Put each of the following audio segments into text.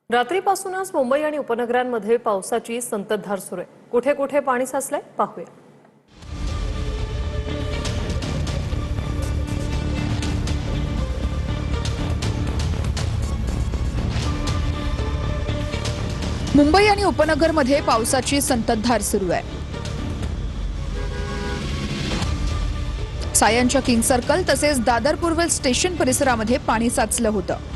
रात्रीपासूनच मुंबई आणि उपनगरांमध्ये पावसाची संततधार सुरू आहे। कुठे कुठे पाणी साचलंय पाहूया। मुंबई आणि उपनगरमध्ये पावसाची संततधार सुरू आहे। सायनच्या किंग सर्कल तसेच दादर पूर्व स्टेशन परिसरामध्ये पाणी साचलं होतं।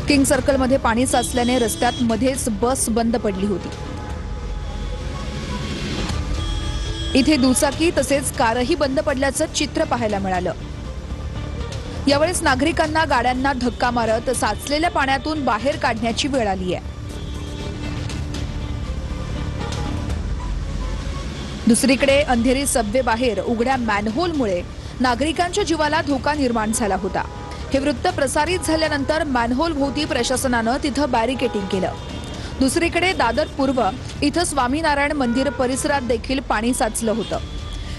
किंग सर्कलमध्ये पाणी साचल्याने रस्त्यात मध्येच बस बंद पडली होती। इथे दुचाकी तसेच कारही बंद पडल्याचं चित्र पाहायला मिळालं। यावेळेस नागरिकांना गाड्यांना धक्का मारत साचलेल्या पाण्यातून बाहेर काढण्याची वेळ आली आहे। दुसरीकडे अंधेरी सबवे बाहेर उघड्या मॅनहोलमुळे नागरिकांच्या जीवाला धोका निर्माण झाला होता। हे वृत्त प्रसारित झाल्यानंतर मॅनहोल भोवती प्रशासनानं तिथं बॅरिकेडिंग केलं। दुसरीकडे दादर पूर्व इथं स्वामीनारायण मंदिर परिसरात देखील पाणी साचलं होतं।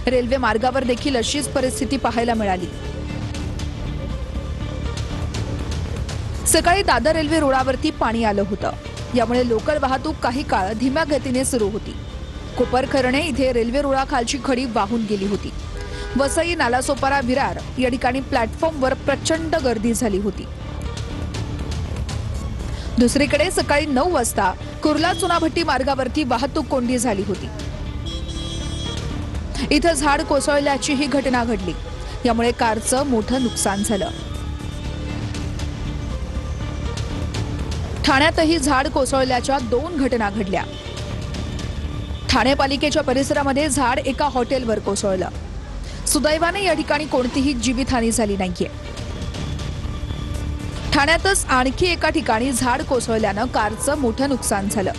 रेल्वे मार्गावर देखील अशीच परिस्थिती पाहायला मिळाली। सकाळी दादर रेल्वे रुळावरती पाणी आलं होतं। यामुळे लोकल वाहतूक काही काळ धीम्या गतीने सुरू होती। कोपरखरणे इथे रेल्वे रुळाखालची खडी वाहून गेली होती। वसई नालासोपारा विरार या ठिकाणी प्लॅटफॉर्मवर प्रचंड गर्दी झाली होती। दुसरीकडे सकाळी 9 वाजता कुर्ला चुनाभट्टी मार्गावरती वाहतूक कोंडी झाली होती। इथं झाड कोसळल्याची ही घटना घडली। यामुळे कारचं मोठं नुकसान झालं। ठाण्यातही झाड कोसळल्याच्या 2 घटना घडल्या। ठाणे पालिकेच्या परिसरामध्ये झाड एका हॉटेलवर कोसळलं। सुदैवाने या ठिकाणी कोणतीही जीवितहानी झाली नाहीये। ठाण्यातच आणखी एका ठिकाणी झाड कोसळल्यानं कारचं मोठं नुकसान झालं।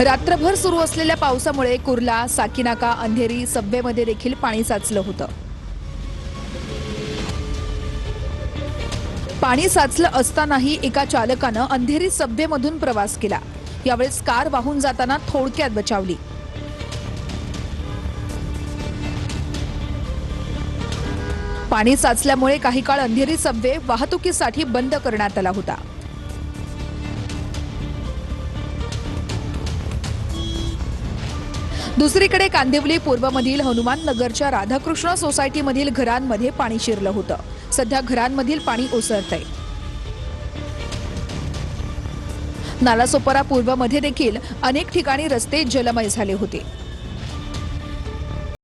रात्रभर सुरू असलेल्या पावसामुळे कुर्ला, साकीनाका, अंधेरी सबवेमध्ये देखील पाणी साचलं होतं। पाणी साचलं असतानाही एका चालकानं अंधेरी सबवेमधून प्रवास केला। यावेळेस कार वाहून जाताना थोडक्यात बचावली। पाणी साचल्यामुळे काही काळ अंधेरी सबवे वाहतुकीसाठी बंद करण्यात आला होता। दुसरीकडे कांदिवली पूर्वमधील हनुमान नगरच्या राधाकृष्ण सोसायटीमधील घरांमध्ये पाणी शिरलं होतं। सध्या घरांमधील पाणी ओसरतंय। नालासोपारा पूर्वमध्ये देखील अनेक ठिकाणी रस्ते जलमय झाले होते।